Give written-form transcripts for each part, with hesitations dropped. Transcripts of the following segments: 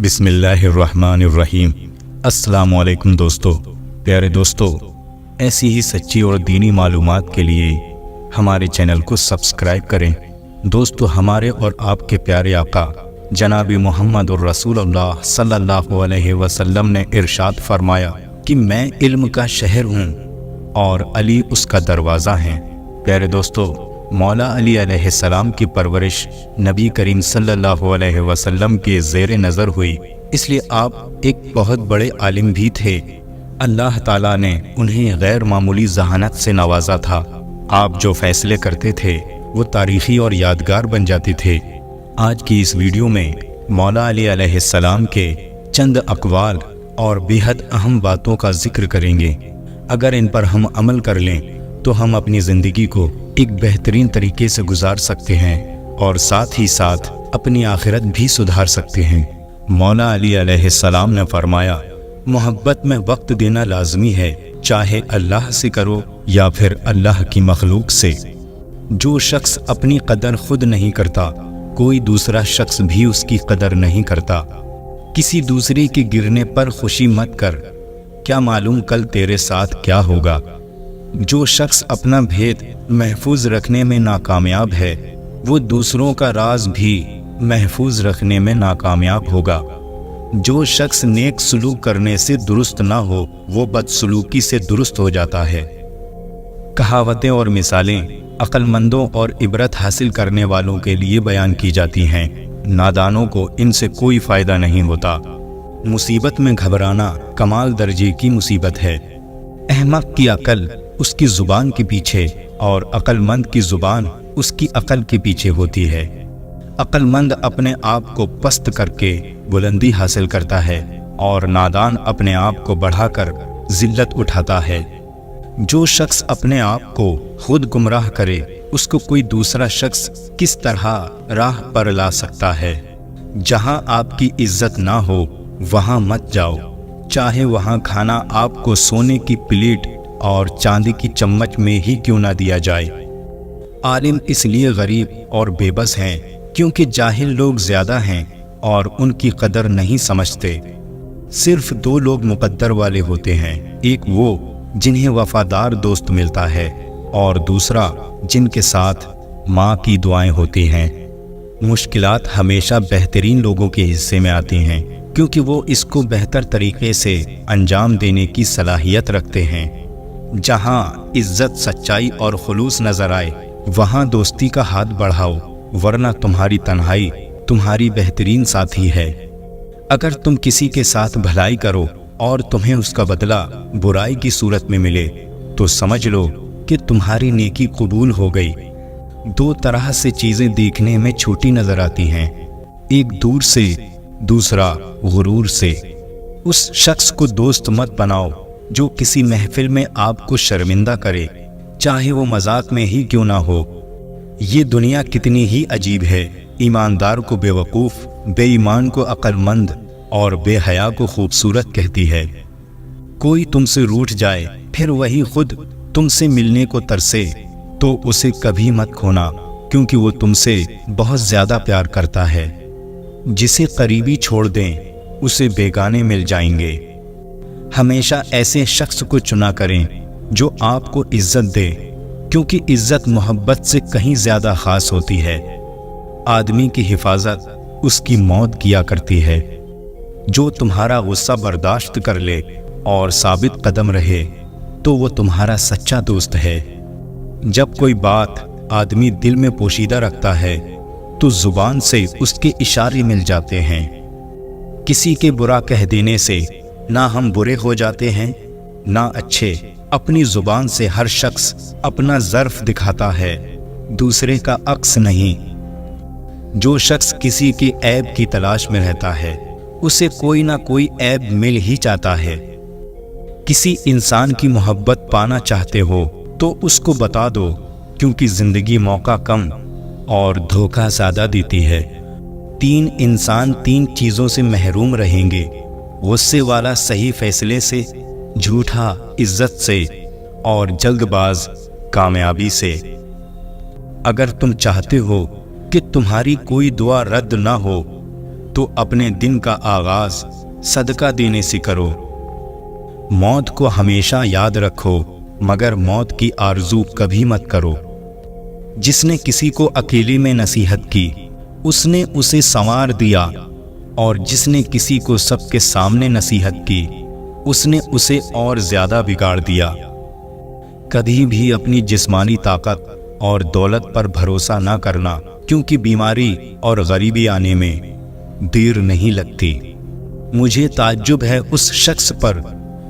بسم اللہ الرحمن الرحیم۔ السلام علیکم دوستو، پیارے دوستو، ایسی ہی سچی اور دینی معلومات کے لیے ہمارے چینل کو سبسکرائب کریں۔ دوستو، ہمارے اور آپ کے پیارے آقا جناب محمد الرسول اللہ صلی اللہ علیہ وسلم نے ارشاد فرمایا کہ میں علم کا شہر ہوں اور علی اس کا دروازہ ہیں۔ پیارے دوستو، مولا علی علیہ السلام کی پرورش نبی کریم صلی اللہ علیہ وسلم کے زیر نظر ہوئی، اس لیے آپ ایک بہت بڑے عالم بھی تھے۔ اللہ تعالیٰ نے انہیں غیر معمولی ذہانت سے نوازا تھا۔ آپ جو فیصلے کرتے تھے وہ تاریخی اور یادگار بن جاتے تھے۔ آج کی اس ویڈیو میں مولا علی علیہ السلام کے چند اقوال اور بے حد اہم باتوں کا ذکر کریں گے۔ اگر ان پر ہم عمل کر لیں تو ہم اپنی زندگی کو ایک بہترین طریقے سے گزار سکتے ہیں اور ساتھ ہی ساتھ اپنی آخرت بھی سدھار سکتے ہیں۔ مولا علی علیہ السلام نے فرمایا، محبت میں وقت دینا لازمی ہے، چاہے اللہ سے کرو یا پھر اللہ کی مخلوق سے۔ جو شخص اپنی قدر خود نہیں کرتا، کوئی دوسرا شخص بھی اس کی قدر نہیں کرتا۔ کسی دوسرے کے گرنے پر خوشی مت کر، کیا معلوم کل تیرے ساتھ کیا ہوگا۔ جو شخص اپنا بھید محفوظ رکھنے میں ناکامیاب ہے، وہ دوسروں کا راز بھی محفوظ رکھنے میں ناکامیاب ہوگا۔ جو شخص نیک سلوک کرنے سے درست نہ ہو، وہ بدسلوکی سے درست ہو جاتا ہے۔ کہاوتیں اور مثالیں عقل مندوں اور عبرت حاصل کرنے والوں کے لیے بیان کی جاتی ہیں، نادانوں کو ان سے کوئی فائدہ نہیں ہوتا۔ مصیبت میں گھبرانا کمال درجے کی مصیبت ہے۔ احمق کی عقل اس کی زبان کے پیچھے اور عقل مند کی زبان اس کی عقل کے پیچھے ہوتی ہے۔ عقل مند اپنے آپ کو پست کر کے بلندی حاصل کرتا ہے اور نادان اپنے آپ کو بڑھا کر ذلت اٹھاتا ہے۔ جو شخص اپنے آپ کو خود گمراہ کرے، اس کو کوئی دوسرا شخص کس طرح راہ پر لا سکتا ہے۔ جہاں آپ کی عزت نہ ہو وہاں مت جاؤ، چاہے وہاں کھانا آپ کو سونے کی پلیٹ اور چاندی کی چمچ میں ہی کیوں نہ دیا جائے۔ عالم اس لیے غریب اور بے بس ہیں کیونکہ جاہل لوگ زیادہ ہیں اور ان کی قدر نہیں سمجھتے۔ صرف دو لوگ مقدر والے ہوتے ہیں، ایک وہ جنہیں وفادار دوست ملتا ہے اور دوسرا جن کے ساتھ ماں کی دعائیں ہوتی ہیں۔ مشکلات ہمیشہ بہترین لوگوں کے حصے میں آتی ہیں کیونکہ وہ اس کو بہتر طریقے سے انجام دینے کی صلاحیت رکھتے ہیں۔ جہاں عزت، سچائی اور خلوص نظر آئے وہاں دوستی کا ہاتھ بڑھاؤ، ورنہ تمہاری تنہائی تمہاری بہترین ساتھی ہے۔ اگر تم کسی کے ساتھ بھلائی کرو اور تمہیں اس کا بدلہ برائی کی صورت میں ملے تو سمجھ لو کہ تمہاری نیکی قبول ہو گئی۔ دو طرح سے چیزیں دیکھنے میں چھوٹی نظر آتی ہیں، ایک دور سے، دوسرا غرور سے۔ اس شخص کو دوست مت بناؤ جو کسی محفل میں آپ کو شرمندہ کرے، چاہے وہ مذاق میں ہی کیوں نہ ہو۔ یہ دنیا کتنی ہی عجیب ہے، ایماندار کو بے وقوف، بے ایمان کو عقل مند اور بے حیا کو خوبصورت کہتی ہے۔ کوئی تم سے روٹھ جائے پھر وہی خود تم سے ملنے کو ترسے تو اسے کبھی مت کھونا، کیونکہ وہ تم سے بہت زیادہ پیار کرتا ہے۔ جسے قریبی چھوڑ دیں اسے بیگانے مل جائیں گے۔ ہمیشہ ایسے شخص کو چنا کریں جو آپ کو عزت دے، کیونکہ عزت محبت سے کہیں زیادہ خاص ہوتی ہے۔ آدمی کی حفاظت اس کی موت کیا کرتی ہے۔ جو تمہارا غصہ برداشت کر لے اور ثابت قدم رہے تو وہ تمہارا سچا دوست ہے۔ جب کوئی بات آدمی دل میں پوشیدہ رکھتا ہے تو زبان سے اس کے اشارے مل جاتے ہیں۔ کسی کے برا کہہ دینے سے نہ ہم برے ہو جاتے ہیں نہ اچھے۔ اپنی زبان سے ہر شخص اپنا ظرف دکھاتا ہے، دوسرے کا عکس نہیں۔ جو شخص کسی کے عیب کی تلاش میں رہتا ہے اسے کوئی نہ کوئی عیب مل ہی جاتا ہے۔ کسی انسان کی محبت پانا چاہتے ہو تو اس کو بتا دو، کیونکہ زندگی موقع کم اور دھوکہ زیادہ دیتی ہے۔ تین انسان تین چیزوں سے محروم رہیں گے، غصے والا صحیح فیصلے سے، جھوٹا عزت سے اور جلد باز کامیابی سے۔ اگر تم چاہتے ہو کہ تمہاری کوئی دعا رد نہ ہو تو اپنے دن کا آغاز صدقہ دینے سے کرو۔ موت کو ہمیشہ یاد رکھو، مگر موت کی آرزو کبھی مت کرو۔ جس نے کسی کو اکیلے میں نصیحت کی، اس نے اسے سنوار دیا، اور جس نے کسی کو سب کے سامنے نصیحت کی، اس نے اسے اور زیادہ بگاڑ دیا۔ کبھی بھی اپنی جسمانی طاقت اور دولت پر بھروسہ نہ کرنا، کیونکہ بیماری اور غریبی آنے میں دیر نہیں لگتی۔ مجھے تعجب ہے اس شخص پر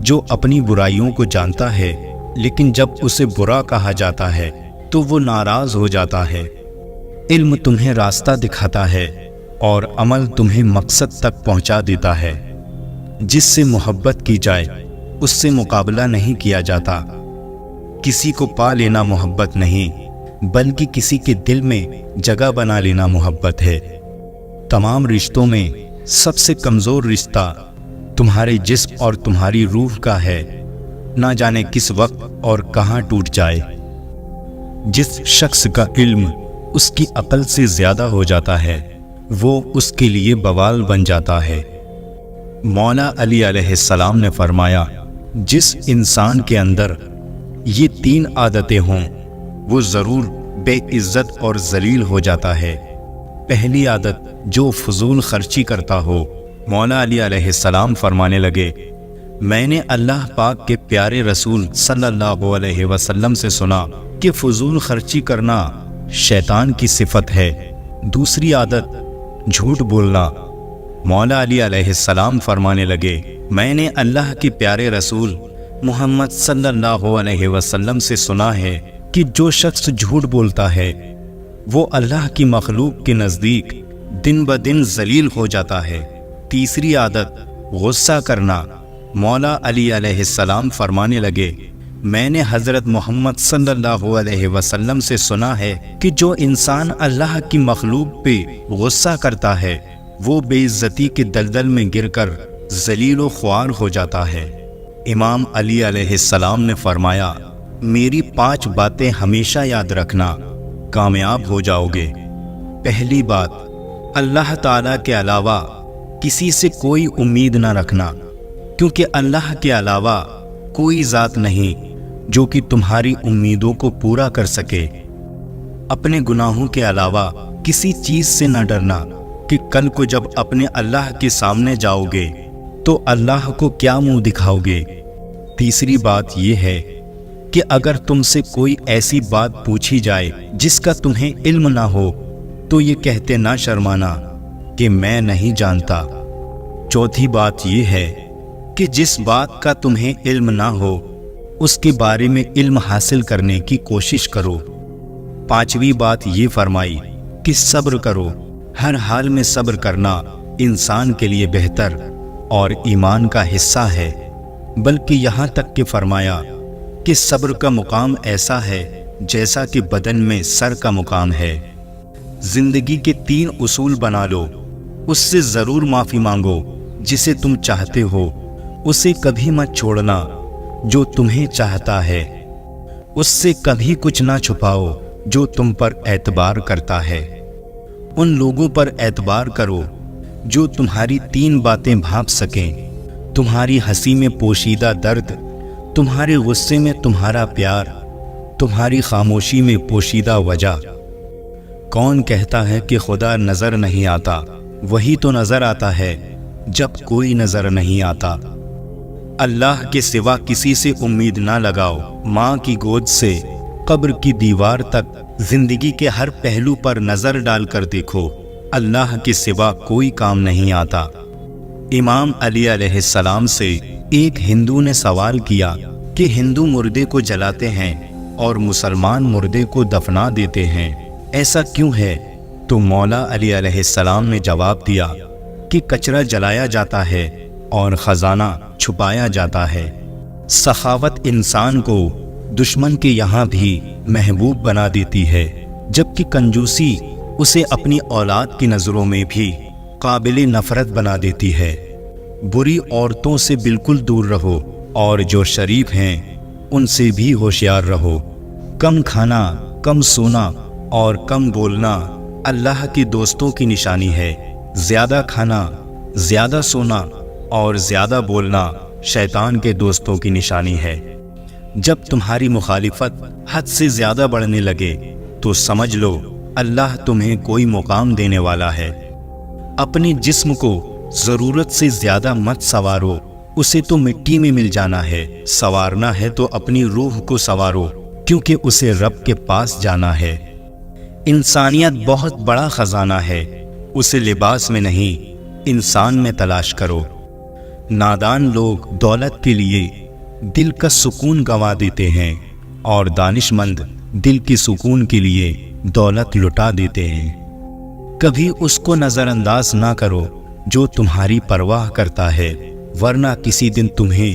جو اپنی برائیوں کو جانتا ہے، لیکن جب اسے برا کہا جاتا ہے تو وہ ناراض ہو جاتا ہے۔ علم تمہیں راستہ دکھاتا ہے اور عمل تمہیں مقصد تک پہنچا دیتا ہے۔ جس سے محبت کی جائے اس سے مقابلہ نہیں کیا جاتا۔ کسی کو پا لینا محبت نہیں، بلکہ کسی کے دل میں جگہ بنا لینا محبت ہے۔ تمام رشتوں میں سب سے کمزور رشتہ تمہارے جسم اور تمہاری روح کا ہے، نہ جانے کس وقت اور کہاں ٹوٹ جائے۔ جس شخص کا علم اس کی عقل سے زیادہ ہو جاتا ہے، وہ اس کے لیے بوال بن جاتا ہے۔ مولا علی علیہ السلام نے فرمایا، جس انسان کے اندر یہ 3 عادتیں ہوں وہ ضرور بے عزت اور ذلیل ہو جاتا ہے۔ پہلی عادت، جو فضول خرچی کرتا ہو۔ مولا علی علیہ السلام فرمانے لگے، میں نے اللہ پاک کے پیارے رسول صلی اللہ علیہ وسلم سے سنا کہ فضول خرچی کرنا شیطان کی صفت ہے۔ دوسری عادت، جھوٹ بولنا۔ مولا علی علیہ السلام فرمانے لگے، میں نے اللہ کے پیارے رسول محمد صلی اللہ علیہ وسلم سے سنا ہے کہ جو شخص جھوٹ بولتا ہے وہ اللہ کی مخلوق کے نزدیک دن بدن ذلیل ہو جاتا ہے۔ تیسری عادت، غصہ کرنا۔ مولا علی علیہ السلام فرمانے لگے، میں نے حضرت محمد صلی اللہ علیہ وسلم سے سنا ہے کہ جو انسان اللہ کی مخلوق پہ غصہ کرتا ہے وہ بے عزتی کے دلدل میں گر کر ذلیل و خوار ہو جاتا ہے۔ امام علی علیہ السلام نے فرمایا، میری 5 باتیں ہمیشہ یاد رکھنا، کامیاب ہو جاؤ گے۔ پہلی بات، اللہ تعالیٰ کے علاوہ کسی سے کوئی امید نہ رکھنا، کیونکہ اللہ کے علاوہ کوئی ذات نہیں جو کہ تمہاری امیدوں کو پورا کر سکے۔ اپنے گناہوں کے علاوہ کسی چیز سے نہ ڈرنا کہ کل کو جب اپنے اللہ کے سامنے جاؤ گے تو اللہ کو کیا منہ دکھاؤ گے۔ تیسری بات یہ ہے کہ اگر تم سے کوئی ایسی بات پوچھی جائے جس کا تمہیں علم نہ ہو تو یہ کہتے نہ شرمانا کہ میں نہیں جانتا۔ چوتھی بات یہ ہے کہ جس بات کا تمہیں علم نہ ہو اس کے بارے میں علم حاصل کرنے کی کوشش کرو۔ پانچویں بات یہ فرمائی کہ صبر کرو، ہر حال میں صبر کرنا انسان کے لیے بہتر اور ایمان کا حصہ ہے، بلکہ یہاں تک کہ فرمایا کہ صبر کا مقام ایسا ہے جیسا کہ بدن میں سر کا مقام ہے۔ زندگی کے 3 اصول بنا لو، اس سے ضرور معافی مانگو جسے تم چاہتے ہو، اسے کبھی مت چھوڑنا جو تمہیں چاہتا ہے، اس سے کبھی کچھ نہ چھپاؤ جو تم پر اعتبار کرتا ہے، ان لوگوں پر اعتبار کرو جو تمہاری 3 باتیں بھانپ سکیں، تمہاری ہنسی میں پوشیدہ درد، تمہارے غصے میں تمہارا پیار، تمہاری خاموشی میں پوشیدہ وجہ۔ کون کہتا ہے کہ خدا نظر نہیں آتا؟ وہی تو نظر آتا ہے جب کوئی نظر نہیں آتا۔ اللہ کے سوا کسی سے امید نہ لگاؤ۔ ماں کی گود سے قبر کی دیوار تک زندگی کے ہر پہلو پر نظر ڈال کر دیکھو، اللہ کے سوا کوئی کام نہیں آتا۔ امام علی علیہ السلام سے ایک ہندو نے سوال کیا کہ ہندو مردے کو جلاتے ہیں اور مسلمان مردے کو دفنا دیتے ہیں، ایسا کیوں ہے؟ تو مولا علی علیہ السلام نے جواب دیا کہ کچرا جلایا جاتا ہے اور خزانہ چھپایا جاتا ہے۔ سخاوت انسان کو دشمن کے یہاں بھی محبوب بنا دیتی ہے، جبکہ کنجوسی اسے اپنی اولاد کی نظروں میں بھی قابل نفرت بنا دیتی ہے۔ بری عورتوں سے بالکل دور رہو اور جو شریف ہیں ان سے بھی ہوشیار رہو۔ کم کھانا، کم سونا اور کم بولنا اللہ کے دوستوں کی نشانی ہے۔ زیادہ کھانا، زیادہ سونا اور زیادہ بولنا شیطان کے دوستوں کی نشانی ہے۔ جب تمہاری مخالفت حد سے زیادہ بڑھنے لگے تو سمجھ لو اللہ تمہیں کوئی مقام دینے والا ہے۔ اپنے جسم کو ضرورت سے زیادہ مت سنوارو، اسے تو مٹی میں مل جانا ہے۔ سنوارنا ہے تو اپنی روح کو سنوارو، کیونکہ اسے رب کے پاس جانا ہے۔ انسانیت بہت بڑا خزانہ ہے، اسے لباس میں نہیں انسان میں تلاش کرو۔ نادان لوگ دولت کے لیے دل کا سکون گنوا دیتے ہیں اور دانش مند دل کے سکون کے لیے دولت لٹا دیتے ہیں۔ کبھی اس کو نظر انداز نہ کرو جو تمہاری پرواہ کرتا ہے، ورنہ کسی دن تمہیں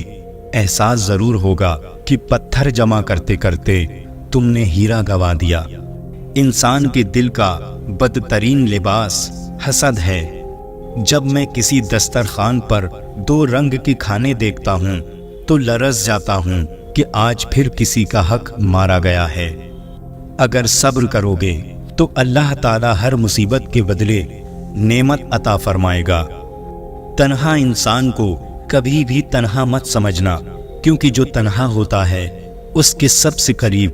احساس ضرور ہوگا کہ پتھر جمع کرتے کرتے تم نے ہیرا گنوا دیا۔ انسان کے دل کا بدترین لباس حسد ہے۔ جب میں کسی دسترخوان پر 2 رنگ کے کھانے دیکھتا ہوں تو لرز جاتا ہوں کہ آج پھر کسی کا حق مارا گیا ہے۔ اگر صبر کرو گے تو اللہ تعالی ہر مصیبت کے بدلے نعمت عطا فرمائے گا۔ تنہا انسان کو کبھی بھی تنہا مت سمجھنا، کیونکہ جو تنہا ہوتا ہے اس کے سب سے قریب